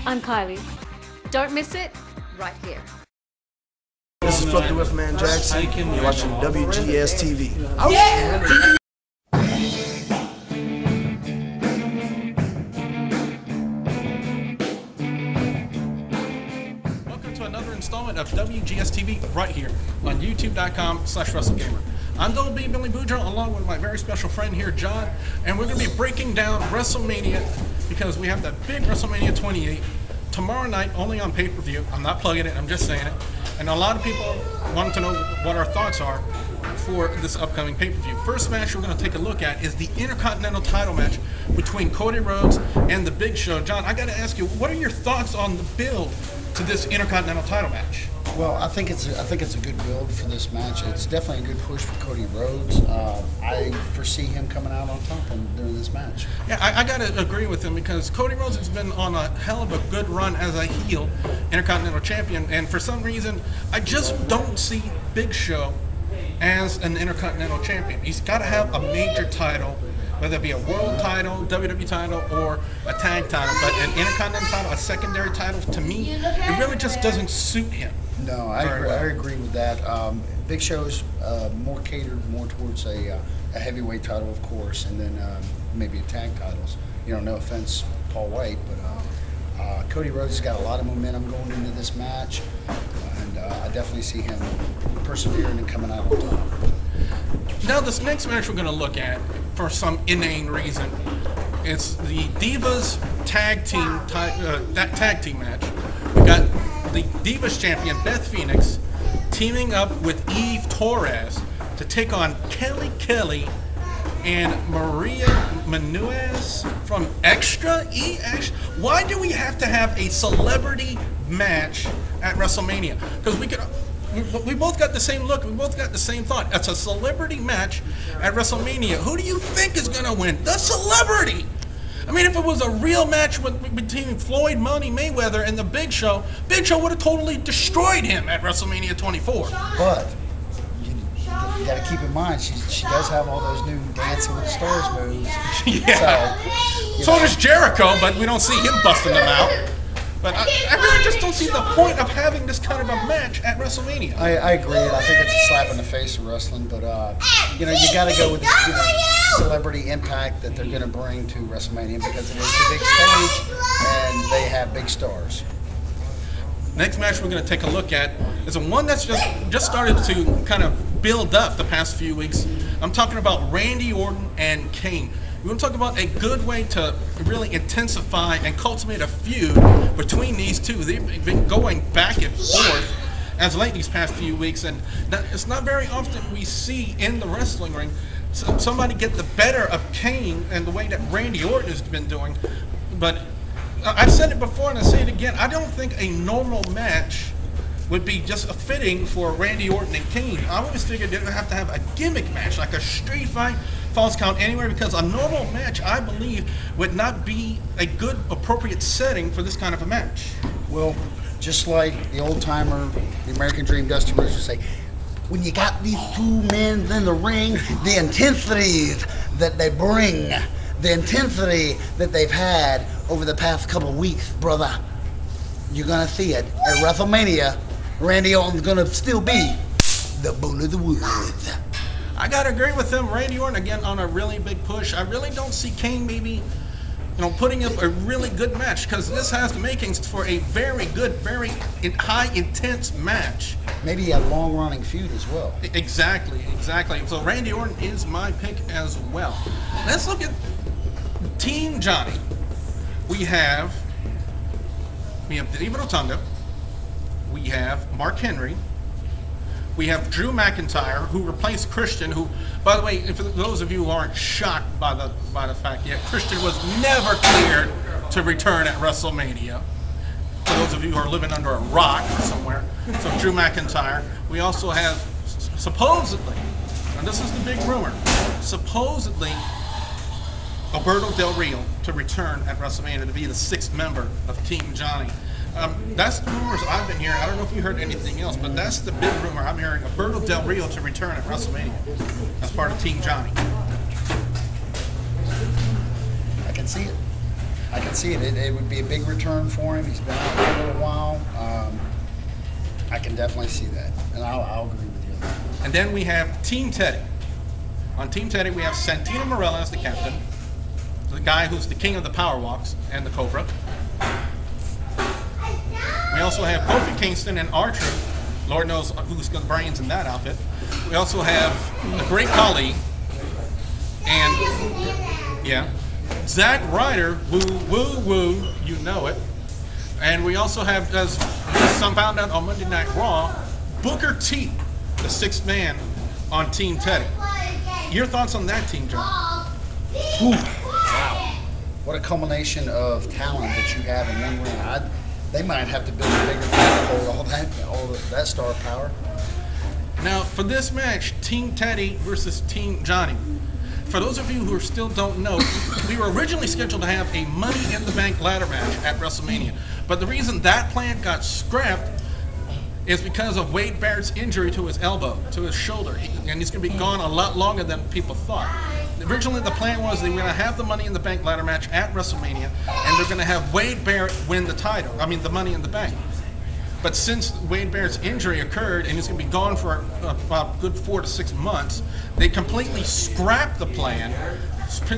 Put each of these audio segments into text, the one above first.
I'm Kylie. Don't miss it, right here. This is Fluff the Wrestlemania Jackson. You're watching WGS-TV. Yeah! Welcome to another installment of WGS-TV right here on YouTube.com/WrestleGamer. I'm Billy Boudreaux along with my very special friend here, John, and we're going to be breaking down WrestleMania because we have that big WrestleMania 28 tomorrow night only on pay-per-view. I'm not plugging it, I'm just saying it. And a lot of people want to know what our thoughts are for this upcoming pay-per-view. First match we're going to take a look at is the Intercontinental title match between Cody Rhodes and The Big Show. John, I got to ask you, what are your thoughts on the build to this Intercontinental title match? Well, I think it's a good build for this match. It's definitely a good push for Cody Rhodes. I foresee him coming out on top during this match. Yeah, I got to agree with him because Cody Rhodes has been on a hell of a good run as a heel Intercontinental Champion, and for some reason, I just don't see Big Show as an Intercontinental Champion. He's got to have a major title, whether it be a world title, WWE title, or a tag title. But an Intercontinental title, a secondary title, to me, it really just doesn't suit him. No, I agree with that. Big Show's more catered more towards a heavyweight title, of course, and then maybe a tag titles. You know, no offense, Paul White, but Cody Rhodes has got a lot of momentum going into this match, and I definitely see him persevering and coming out on top. Now, this next match we're going to look at, for some inane reason, it's the Divas tag team that tag team match. We got the Divas champion Beth Phoenix teaming up with Eve Torres to take on Kelly and Maria Menounos from Extra. Why do we have to have a celebrity match at WrestleMania? Because we both got the same look. We both got the same thought. It's a celebrity match at WrestleMania. Who do you think is going to win? The celebrity. I mean, if it was a real match between Floyd Money Mayweather and the Big Show would have totally destroyed him at WrestleMania 24. But you got to keep in mind, she does have all those new Dancing with the Stars moves. Yeah. So does Jericho, but we don't see him busting them out. But I really just don't see the point of having this kind of a match at WrestleMania. I agree. I think it's a slap in the face of wrestling, but you got to go with the celebrity impact that they're going to bring to WrestleMania because it is the big stage and they have big stars. Next match we're going to take a look at is one that's just started to kind of build up the past few weeks. I'm talking about Randy Orton and Kane. We're going to talk about a good way to really intensify and cultivate a feud between these two. They've been going back and forth as late these past few weeks, and it's not very often we see in the wrestling ring somebody get the better of Kane and the way that Randy Orton has been doing. But I've said it before and I say it again, I don't think a normal match would be just fitting for Randy Orton and Kane. I always figured they would have to have a gimmick match, like a street fight, falls count anywhere, because a normal match, I believe, would not be a good, appropriate setting for this kind of a match. Well, just like the old-timer, the American Dream, Dusty Rhodes would say, when you got these two men in the ring, the intensity that they bring, the intensity that they've had over the past couple of weeks, brother, you're going to see it. At WrestleMania, Randy Orton's going to still be the bull of the woods. I got to agree with him. Randy Orton, again, on a really big push. I really don't see Kane maybe, putting up a really good match, because this has the makings for a very good, very high intense match. Maybe a long-running feud as well. Exactly. So Randy Orton is my pick as well. Let's look at Team Johnny. We have David Otunga. We have Mark Henry. We have Drew McIntyre, who replaced Christian, who, by the way, for those of you who aren't shocked by the fact yet, Christian was never cleared to return at WrestleMania. For those of you who are living under a rock somewhere. So Drew McIntyre. We also have, supposedly, and this is the big rumor, supposedly Alberto Del Rio to return at WrestleMania to be the 6th member of Team Johnny. That's the rumors I've been hearing. I don't know if you heard anything else, but that's the big rumor I'm hearing. Alberto Del Rio to return at WrestleMania as part of Team Johnny. I can see it. I can see it. It would be a big return for him. He's been out for a little while. I can definitely see that, and I'll agree with you on that. And then we have Team Teddy. On Team Teddy, we have Santino Marella as the captain, the guy who's the king of the power walks and the Cobra. We also have Kofi Kingston and Archer. Lord knows who's got the brains in that outfit. We also have the Great Khali and, yeah, Zack Ryder, woo, woo, woo, you know it. And we also have, as some found out on Monday Night Raw, Booker T, the sixth man on Team Teddy. Your thoughts on that team, John? Ooh, wow. What a culmination of talent that you have in one ring. They might have to build a bigger thing to hold all that star power. Now, for this match, Team Teddy versus Team Johnny. For those of you who still don't know, we were originally scheduled to have a Money in the Bank ladder match at WrestleMania. But the reason that plan got scrapped is because of Wade Barrett's injury to his elbow, to his shoulder. And he's going to be gone a lot longer than people thought. Originally, the plan was they were going to have the Money in the Bank ladder match at WrestleMania, and they're going to have Wade Barrett win the title, the Money in the Bank. But since Wade Barrett's injury occurred, and he's going to be gone for about a good 4 to 6 months, they completely scrapped the plan,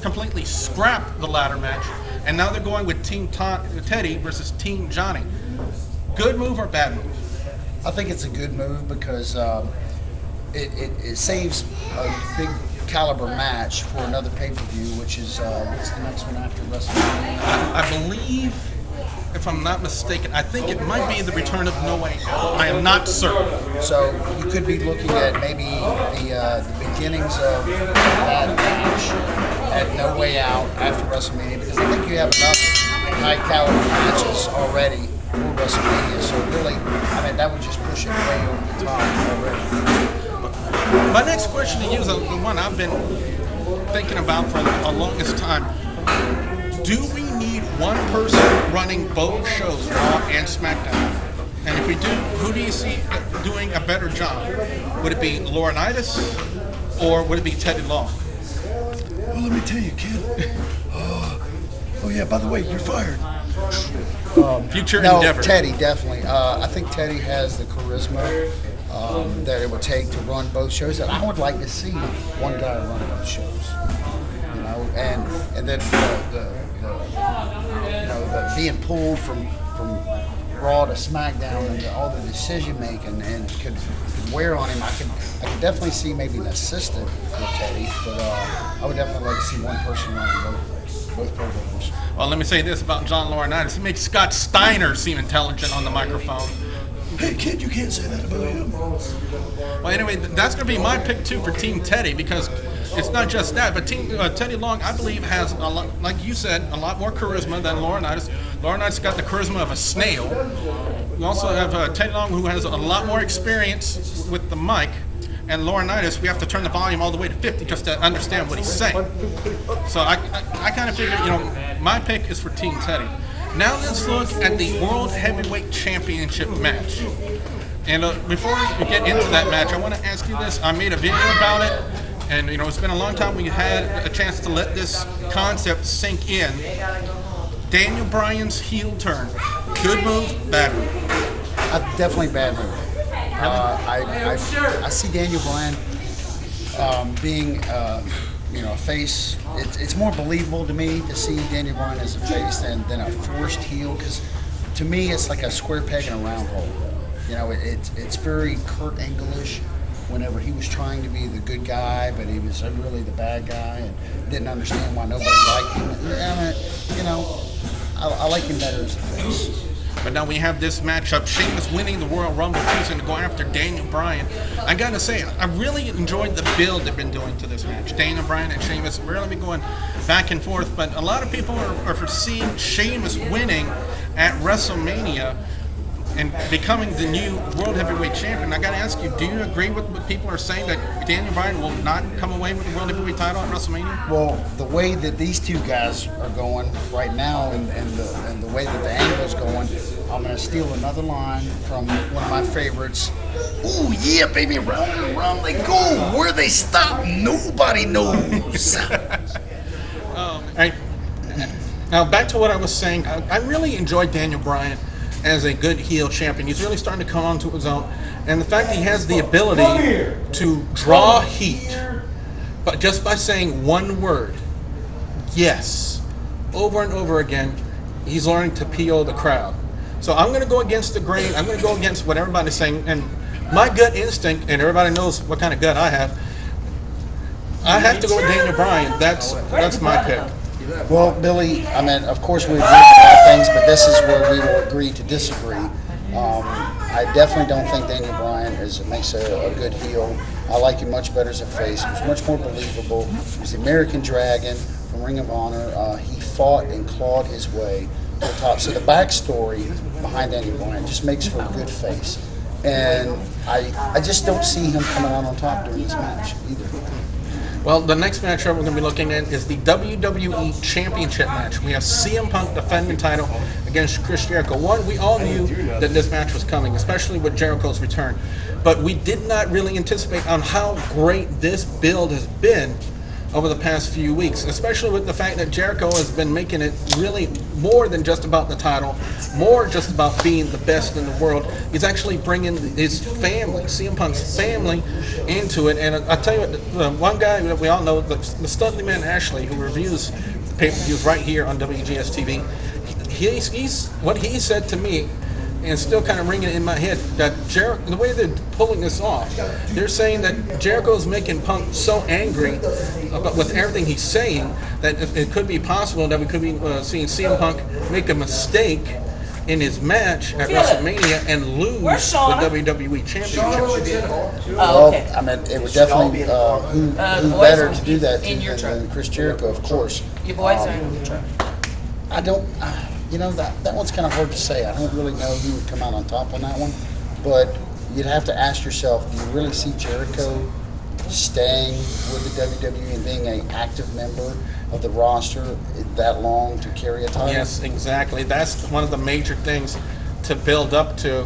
completely scrapped the ladder match, and now they're going with Team Teddy versus Team Johnny. Good move or bad move? I think it's a good move because it saves a big caliber match for another pay-per-view, which is what's the next one after WrestleMania? I believe, if I'm not mistaken, I think it might be the return of No Way Out. I am not certain. So you could be looking at maybe the beginnings of that match at No Way Out after WrestleMania, because I think you have enough high caliber matches already for WrestleMania. So really, that would just push it way over the top already. My next question to you is the one I've been thinking about for the longest time. Do we need one person running both shows, Raw and SmackDown? And if we do, who do you see doing a better job? Would it be Laurinaitis or would it be Teddy Long? Well, let me tell you, kid. Oh yeah, by the way, you're fired. Future No, endeavor. Teddy, definitely. I think Teddy has the charisma that it would take to run both shows. And I would like to see one guy run both shows. You know, and then the being pulled from Raw to SmackDown and all the decision making and could wear on him. I could definitely see maybe an assistant for Teddy, but I would definitely like to see one person running both programs. Well, let me say this about John Laurinaitis. He makes Scott Steiner seem intelligent on the microphone. Hey, kid, you can't say that about him. Well, anyway, that's going to be my pick, too, for Team Teddy, because it's not just that, but Team Teddy Long, I believe, has, a lot, like you said, a lot more charisma than Laurinaitis. Laurinaitis got the charisma of a snail. We also have Teddy Long, who has a lot more experience with the mic. And Laurinaitis, we have to turn the volume all the way to 50 just to understand what he's saying. So I kind of figure, my pick is for Team Teddy. Now let's look at the World Heavyweight Championship match. And before we get into that match, I want to ask you this. I made a video about it, and it's been a long time we had a chance to let this concept sink in. Daniel Bryan's heel turn. Good move, bad move? Definitely bad move. I see Daniel Bryan being a face. It's more believable to me to see Daniel Bryan as a face than a forced heel, because to me it's like a square peg in a round hole. It's very Kurt Angle-ish whenever he was trying to be the good guy, but he was really the bad guy and didn't understand why nobody liked him. I like him better as a face. But now we have this matchup. Sheamus winning the Royal Rumble, choosing to go after Daniel Bryan. I gotta say, I really enjoyed the build they've been doing to this match. Daniel Bryan and Sheamus really been going back and forth, but a lot of people are foreseeing Sheamus winning at WrestleMania and becoming the new World Heavyweight Champion. I gotta ask you, do you agree with what people are saying, that Daniel Bryan will not come away with the World Heavyweight title at WrestleMania? Well, the way that these two guys are going right now, and the way that the angle's going, I'm going to steal another line from one of my favorites. Ooh, yeah, baby, round and round they go. Where they stop, nobody knows. Now, back to what I was saying, I really enjoyed Daniel Bryan as a good heel champion. He's really starting to come onto his own. And the fact that he has the ability to draw heat, but just by saying one word, yes, over and over again, he's learning to PO the crowd. So I'm going to go against the grain. I'm going to go against what everybody's saying. And my gut instinct, and everybody knows what kind of gut I have to go with Daniel Bryan. That's my pick. Well, Billy, I mean, of course we agree on a lot of things, but this is where we will agree to disagree. I definitely don't think Daniel Bryan makes a good heel. I like him much better as a face. He was much more believable. He was the American Dragon from Ring of Honor. He fought and clawed his way to the top. So the backstory behind Daniel Bryan just makes for a good face. And I just don't see him coming out on top during this match either. Well, the next matchup we're going to be looking at is the WWE Championship match. We have CM Punk defending the title against Chris Jericho. We all knew that this match was coming, especially with Jericho's return. But we did not really anticipate on how great this build has been over the past few weeks, especially with the fact that Jericho has been making it really more than just about the title, more just about being the best in the world. He's actually bringing his family, CM Punk's family, into it. And I'll tell you what, the one guy that we all know, the Studley Man Ashley, who reviews the pay-per-views right here on WGS-TV, he's what he said to me, and still kind of ringing in my head, that the way they're pulling this off, they're saying that Jericho's making Punk so angry with everything he's saying that it could be possible that we could be seeing CM Punk make a mistake in his match at WrestleMania and lose the WWE Championship. Well, I mean, it would definitely who better to do that than Chris Jericho, of course. Your boys are in your truck. I don't. You know, that one's kind of hard to say. I don't really know who would come out on top on that one. But you'd have to ask yourself, do you really see Jericho staying with the WWE and being an active member of the roster that long to carry a title? Yes, exactly. That's one of the major things to build up to,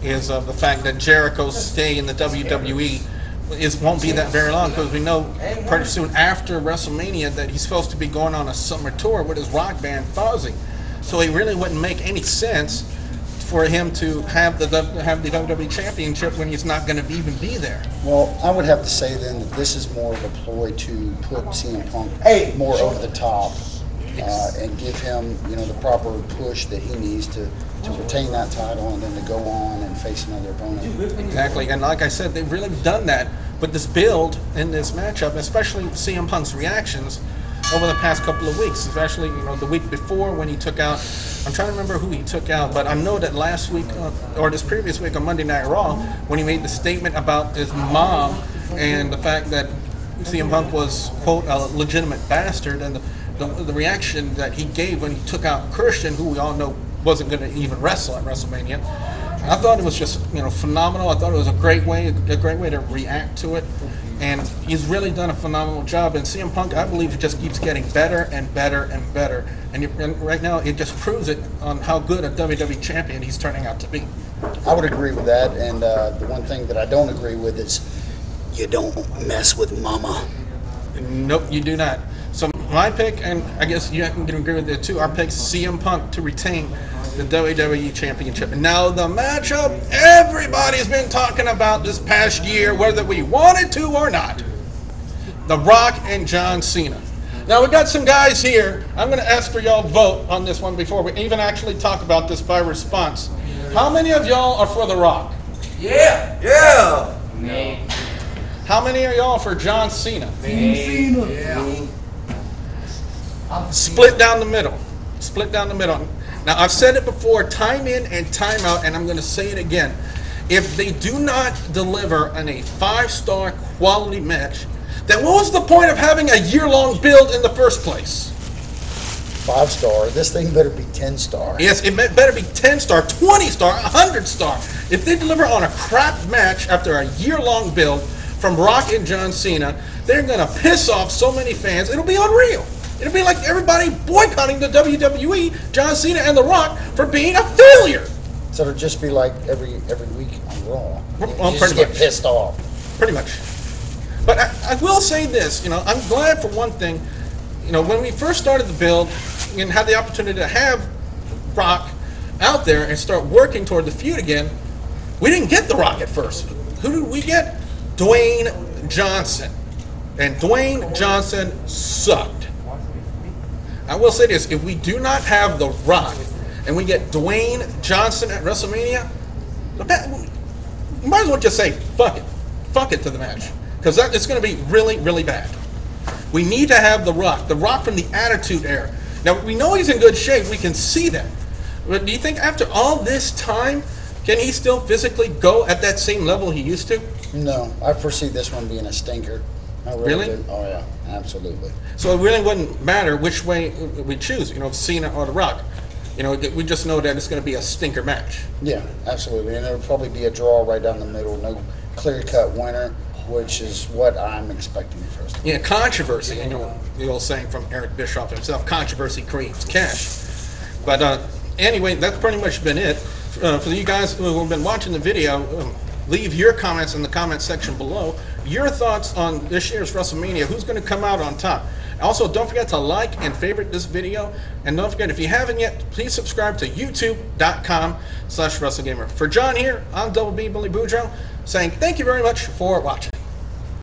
is the fact that Jericho's stay in the WWE won't be that very long, because we know pretty soon after WrestleMania that he's supposed to be going on a summer tour with his rock band Fozzy. So it really wouldn't make any sense for him to have the WWE Championship when he's not going to even be there. Well, I would have to say then that this is more of a ploy to put CM Punk more over the top and give him, you know, the proper push that he needs to retain that title and then to go on and face another opponent. Exactly, and like I said, they've really done that with this build in this matchup, especially CM Punk's reactions over the past couple of weeks, especially, you know, the week before when he took out, I'm trying to remember who he took out, but I know that last week, or this previous week on Monday Night Raw, when he made the statement about his mom and the fact that CM Punk was, quote, a legitimate bastard, and the reaction that he gave when he took out Christian, who we all know wasn't going to even wrestle at WrestleMania. I thought it was just, you know, phenomenal. I thought it was a great way to react to it. And he's really done a phenomenal job. And CM Punk, I believe, just keeps getting better and better and better. And right now, it just proves it on how good a WWE champion he's turning out to be. I would agree with that. And the one thing that I don't agree with is you don't mess with mama. Nope, you do not. So my pick, and I guess you can agree with it too, our pick is CM Punk to retain the WWE Championship. Now the matchup everybody's been talking about this past year, whether we wanted to or not. The Rock and John Cena. Now we got some guys here. I'm going to ask for y'all vote on this one before we even actually talk about this by response. How many of y'all are for The Rock? Yeah. Yeah. No. How many are y'all for John Cena? Yeah. Split down the middle. Split down the middle. Now, I've said it before, time in and time out, and I'm going to say it again. If they do not deliver on a 5-star quality match, then what was the point of having a year-long build in the first place? 5-star. This thing better be 10-star. Yes, it better be 10-star, 20-star, 100-star. If they deliver on a crap match after a year-long build from Rock and John Cena, they're going to piss off so many fans, it'll be unreal. It'll be like everybody boycotting the WWE, John Cena and The Rock, for being a failure. So it'll just be like every week on Raw. Well, You just pretty get much. pissed off. Pretty much. But I will say this, you know, I'm glad for one thing, you know, when we first started the build, and had the opportunity to have Rock out there and start working toward the feud again, we didn't get The Rock at first. Who did we get? Dwayne Johnson. And Dwayne Johnson sucked. I will say this, if we do not have The Rock and we get Dwayne Johnson at WrestleMania, you might as well just say, fuck it. Fuck it to the match. Because it's going to be really, really bad. We need to have The Rock from the Attitude Era. Now, we know he's in good shape. We can see that. But do you think after all this time, can he still physically go at that same level he used to? No, I foresee this one being a stinker. I really do. Oh, yeah, absolutely. So it really wouldn't matter which way we choose, Cena or The Rock. We just know that it's going to be a stinker match. Yeah, absolutely. And it'll probably be a draw right down the middle. No clear-cut winner, which is what I'm expecting first. Yeah, controversy. The old saying from Eric Bischoff himself, controversy creates cash. But anyway, that's pretty much been it. For you guys who have been watching the video, leave your comments in the comment section below. Your thoughts on this year's WrestleMania. Who's going to come out on top? Also, don't forget to like and favorite this video. And don't forget, if you haven't yet, please subscribe to youtube.com/WrestleGamer. For John here, I'm Double B Billy Boudreaux, saying thank you very much for watching.